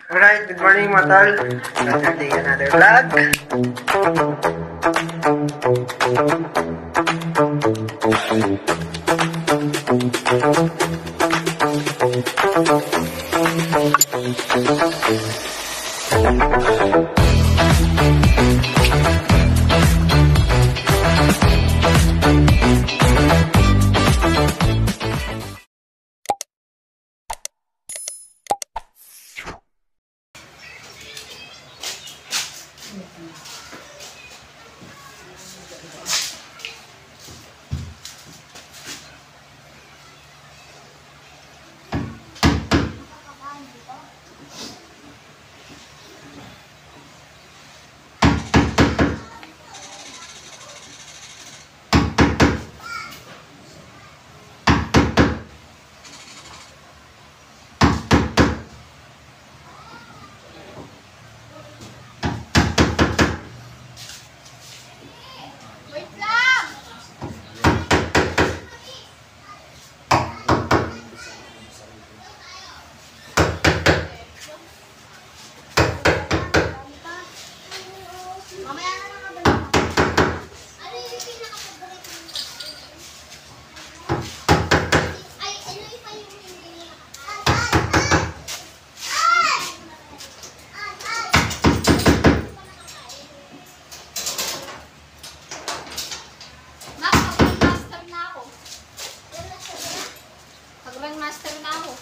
Alright, good morning mga tol. Another day, another vlog. Master na ako.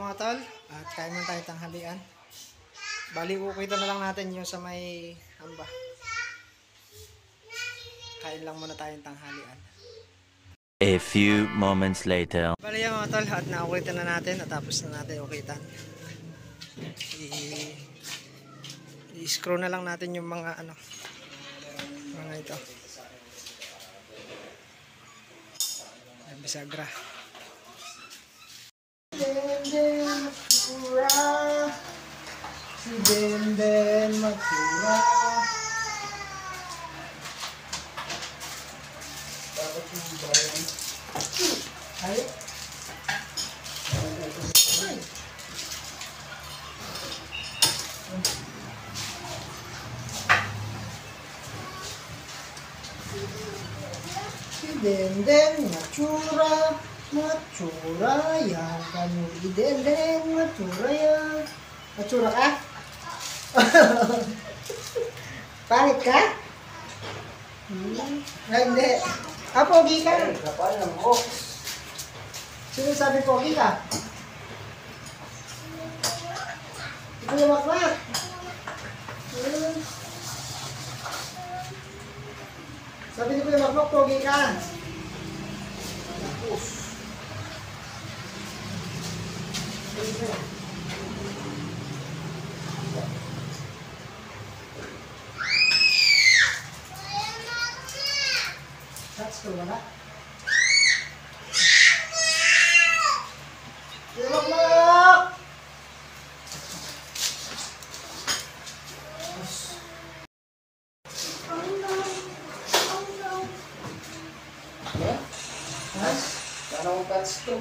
Mga tol, at kain man tayo tanghalian. Bali, ukita na lang natin yung sa may hamba. Kain lang muna tayong tanghalian. A few moments later. Bali yan mga tol, at naukitan na natin, at tapos na natin ukitan. I-screw na lang natin yung mga mga ito. Bisagra. Si Denden Matsura. Dapat yung bayan. Ay? Denden, matsura, matsura yan. Kanuri, denden, matsura yan. Matsura ka? Pangit ka? Hindi. Pogi ka. Kapal ng box. Sino sabi pogi ka? Ito yung makmak. Sabi ni Kuya Makmak, pogi ka. That's the one, ha? Kuya Makmak! Parang cats to.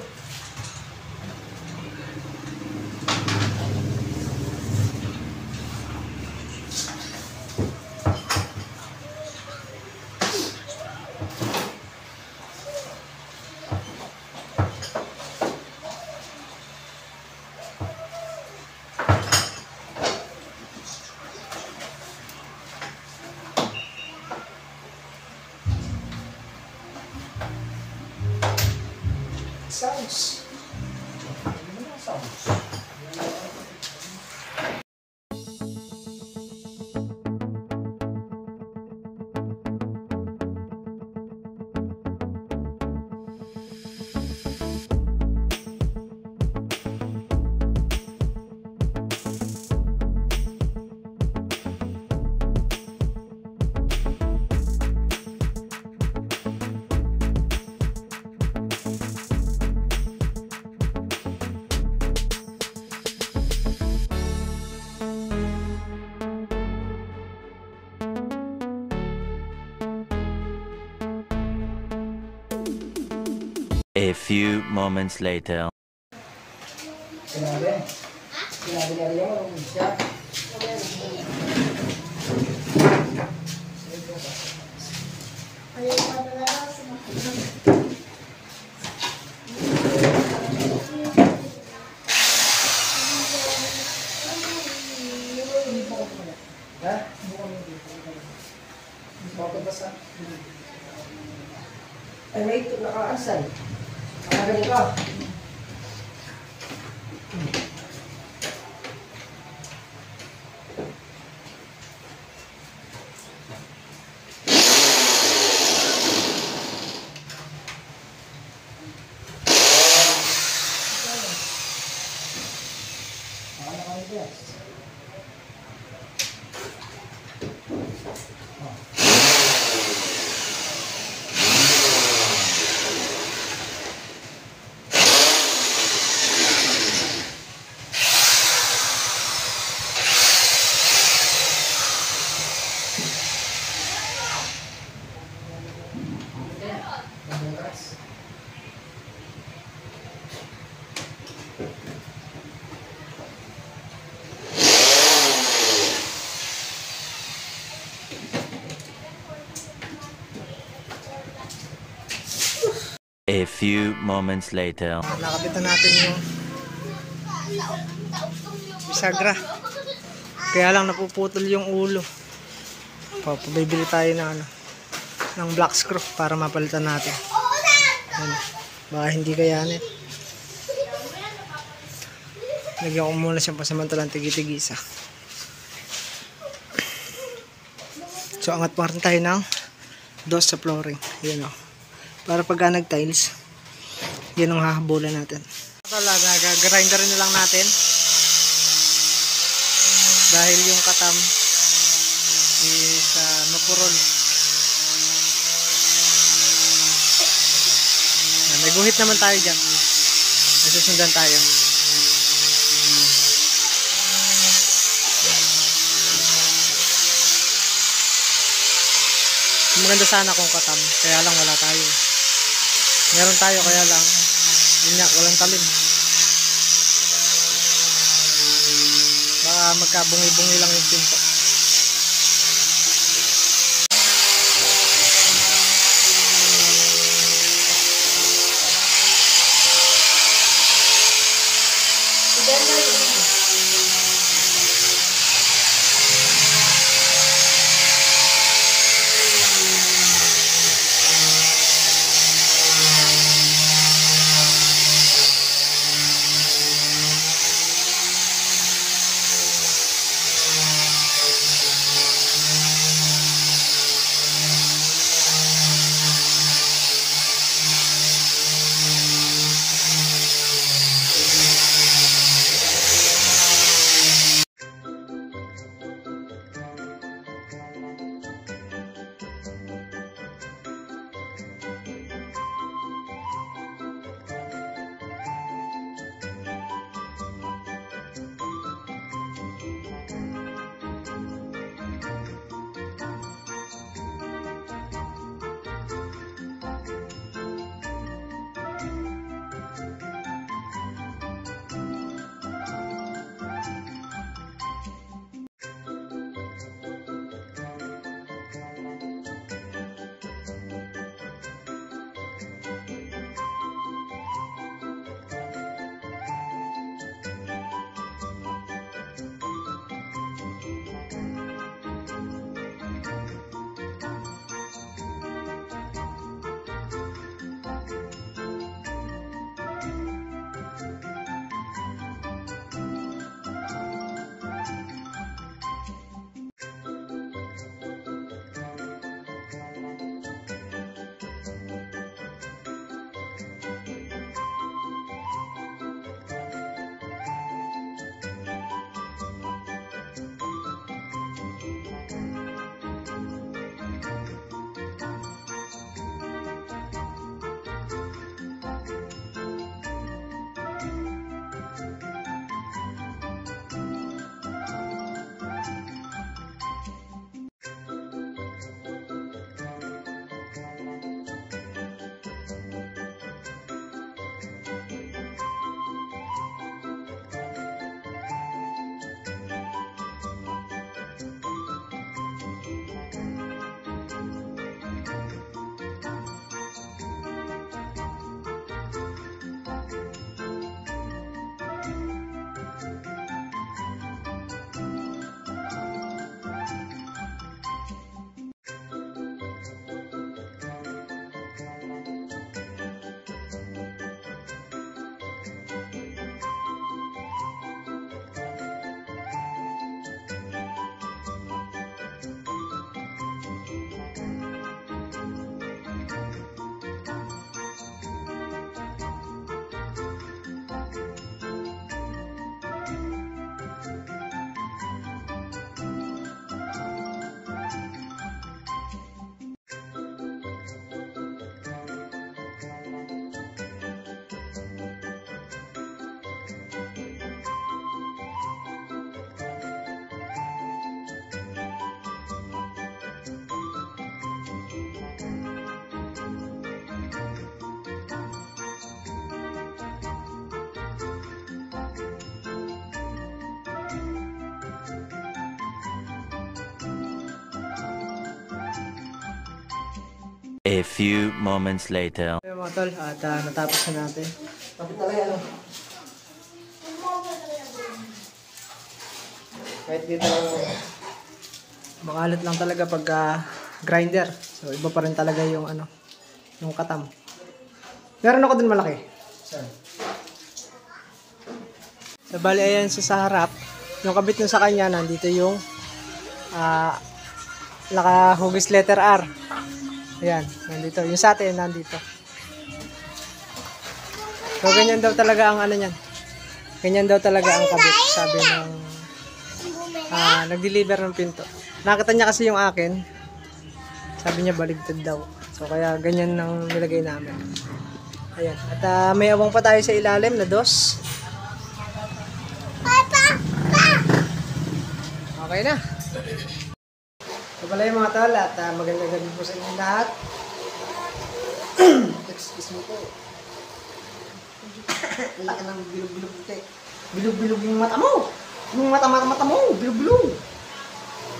Sounds. Sounds. A few moments later. Sinabi. Sinabi niya rin yung marunong siya. Ha? Bakit ba sa? Ay, may ito nakaasan. Nakagaling ka. A few moments later. Nakabitan natin yung bisagra. Kaya lang napuputol yung ulo. Bibili tayo ng black screw para mapalitan natin. Ano, baka hindi kayanin. Lagyan ko muna siyang pasamantalang tigi-tigisa. So angat pa rin tayo ng dos sa flooring. Yan o. Para pagka nag-tiles, yan ang hahabulan natin. Talaga, grinder na lang natin. Dahil yung katam is mapurol. May guhit naman tayo dyan. Nasusundan tayo. Maganda sana kung katam, kaya lang wala tayo. Meron tayo kaya lang yun nga, walang talim. Baka magkabungi-bungi lang yung pinto. A few moments later. Ayun mga tol, at natapos na natin. Kapit talaga ano. Kahit dito lang. Makalat lang talaga pag grinder. So iba pa rin talaga yung ano, yung katam. Meron ako din malaki. Saan? So bali ayan sa harap, yung kabit nyo sa kanya, nandito yung nakahugis letter R. Ayan, nandito. Yung sa atin, nandito. So ganyan daw talaga ang ano niyan. Ganyan daw talaga ang kabit, sabi ng nag-deliver ng pinto. Nakita niya kasi yung akin. Sabi niya baligtad daw. So kaya ganyan nang nilagay namin. Ayan. At may awang pa tayo sa ilalim na dos. Okay na. So pala yung mga tol at magandang gabi po sa inyo lahat. Excuse me po. Ang laki ng bilog-bilog puti. Bilog-bilog yung mata mo. Yung mata mo. Bilog-bilog.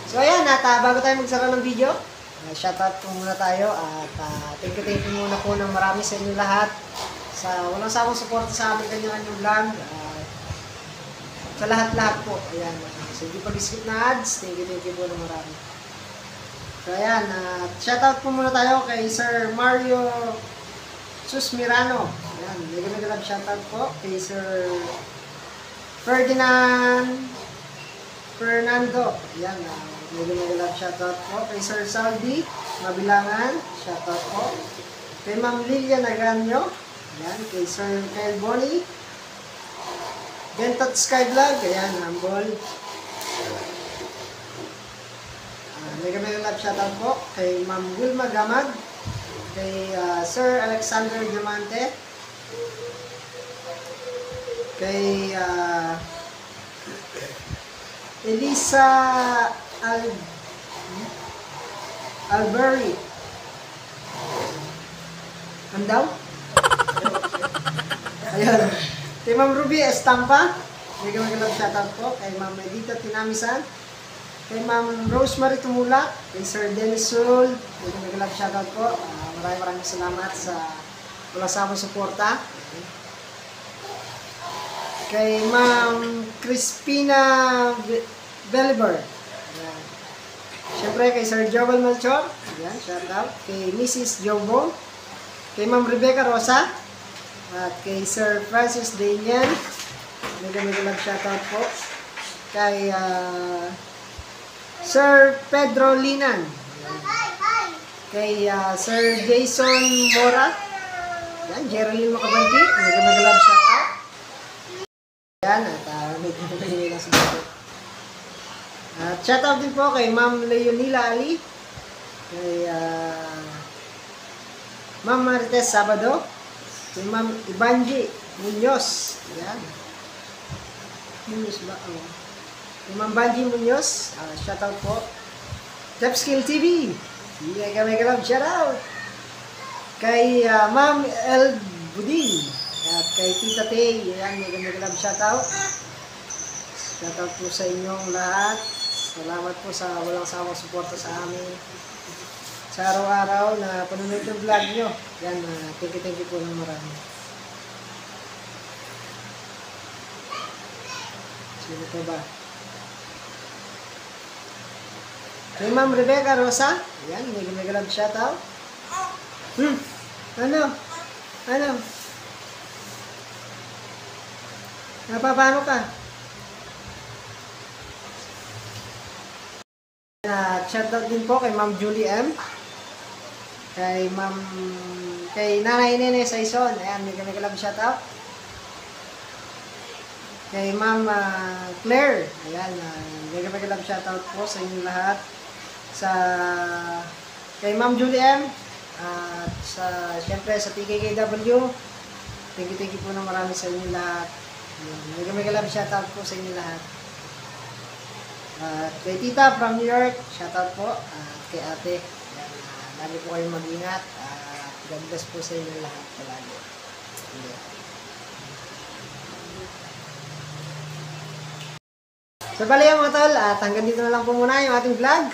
So ayan, at bago tayo magsara ng video, shoutout po muna tayo at thank you muna po ng marami sa inyo lahat sa walang sawang suporta sa aming kanya-kanyang vlog. Sa lahat-lahat po. Ayan. So hindi pag-skip na ads, thank you po ng marami. So ayan, shoutout po muna tayo kay Sir Mario Susmirano. Ayan, mega shoutout po kay Sir Fernando. Ayan, mega shoutout po kay Sir Saldi Mabilangan. Shoutout po kay Ma'am Lilia Naganyo. Ayan, kay Sir Kyle Bonnie Gentot Sky Vlog. Ayan, humble. Mega love shoutout po kay Ma'am Wilma Gamag, kay Sir Alexander Diamante, kay Elisa Albury. Andaw? Ayan. Kay Ma'am Ruby Estampa, mega love shoutout po kay Ma'am Edita Tinamisan, kay Ma'am Rosemary Tumula, kay Sir Dennis Sul, mega love shoutout po. Maraming salamat sa walang sawang suporta. Kay Ma'am Crispina Beliber. Ayan. Siyempre kay Sir Joel Melchor. Ayan, shoutout. Kay Mrs. Jobo. Kay Ma'am Rebecca Rosa. At kay Sir Francis Daniel. Mega love shoutout po. Kay Sir Pedro Linan. Kay Sir Jason Mora. Yan, Geraldine Makabanti. Mega love shoutout. Yan, at may pinapahingay lang sa dito. At shoutout din po kay Ma'am Leonila Ali. Kay Ma'am Marites Sabado. Kay Ma'am Ibanji Munoz. Yan. Munoz ba? Oh. Kay Ma'am Banji Munoz. Shoutout po. Tepskill TV. Mega love shoutout. Kay Ma'am El Buding. At kay Tita Tay. Yan, mega love shoutout. Shoutout po sa inyong lahat. Salamat po sa walang sawang suporta sa amin sa araw-araw na panunod ng vlog nyo. Yan, thank you po ng marami. Sino po ba? Kay Ma'am Rebecca Rosa. Yan, mega love shoutout. Ano? Napapano ka? Shoutout din po kay Ma'am Julie M. Kay Nanay Nene Saison. Ayan, mega love shoutout. Kay Ma'am Claire. Ayan, mega love shoutout po sa inyong lahat. Kay Ma'am Julie M. At siyempre sa PKKW. Thank you po ng marami sa inyong lahat. Mega love shoutout po sa inyong lahat. Kay Tita from New York, shoutout po. Kay ate, lagi po kayong mag-ingat. God bless po sa inyo lahat palagi. So bali mga tol, at hanggang dito na lang po muna yung ating vlog.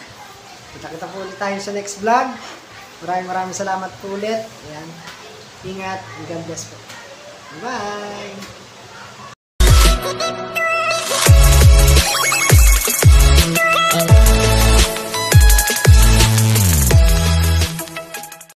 Kita-kita po ulit tayo sa next vlog. Maraming salamat po ulit. Ayan. Ingat. God bless po. Bye!